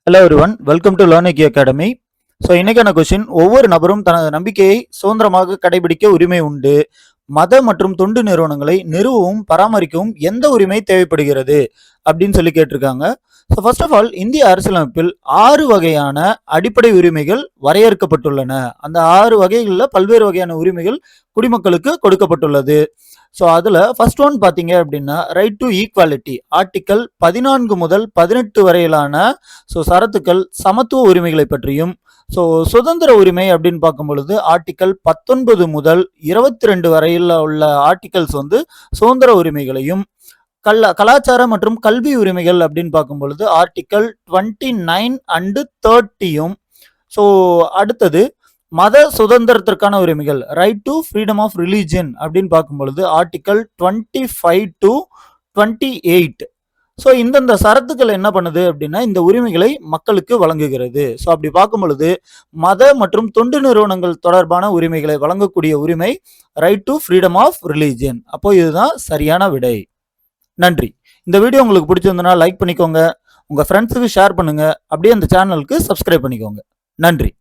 Hello everyone, welcome to learning academy. So இன்னைக்கான question, ஒவ்வொரு நபரும் தனது நம்பிக்கையை சுதந்திரமாக கடைபிடிக்க உரிமை உண்டு. மத மற்றும் தொண்டு நிறுவனங்களை நிறுவவும் பராமரிக்கவும் எந்த உரிமை தேவைப்படுகிறது அப்படின்னு சொல்லி கேட்டிருக்காங்க. ஸோ ஃபர்ஸ்ட் ஆஃப் ஆல், இந்திய அரசியலமைப்பில் 6 வகையான அடிப்படை உரிமைகள் வரையறுக்கப்பட்டுள்ளன. அந்த 6 வகைகளில் பல்வேறு வகையான உரிமைகள் குடிமக்களுக்கு கொடுக்கப்பட்டுள்ளது. ஸோ அதில் ஃபர்ஸ்ட் ஒன் பார்த்தீங்க அப்படின்னா, ரைட் டு ஈக்வாலிட்டி. ஆர்டிக்கல் 14 முதல் 18 வரையிலான சரத்துக்கள் சமத்துவ உரிமைகளை பற்றியும், சுதந்திர உரிமை அப்படின்னு பார்க்கும் பொழுது ஆர்டிக்கல் 19 முதல் 22 வரையில் உள்ள ஆர்டிகல்ஸ் சுதந்திர உரிமைகளையும், கலாச்சார மற்றும் கல்வி உரிமைகள் அப்படின்னு பார்க்கும் பொழுது ஆர்டிக்கல் 29 அண்டு 30யும். அடுத்தது மத சுதந்திரத்திற்கான உரிமைகள், right to freedom of religion அப்படின்னு பார்க்கும் பொழுது ஆர்டிக்கல் 25 டு 28. இந்தந்த சரத்துக்கள் என்ன பண்ணுது அப்படின்னா இந்த உரிமைகளை மக்களுக்கு வழங்குகிறது. அப்படி பார்க்கும் பொழுது மத மற்றும் தொண்டு நிறுவனங்கள் தொடர்பான உரிமைகளை வழங்கக்கூடிய உரிமை right to freedom of religion. அப்போ இதுதான் சரியான விடை. நன்றி. இந்த வீடியோ உங்களுக்கு பிடிச்சிருந்தனா லைக் பண்ணிக்கோங்க, உங்க ஃப்ரெண்ட்ஸுக்கு ஷேர் பண்ணுங்க, அப்படியே அந்த சேனலுக்கு சப்ஸ்கிரைப் பண்ணிக்கோங்க. நன்றி.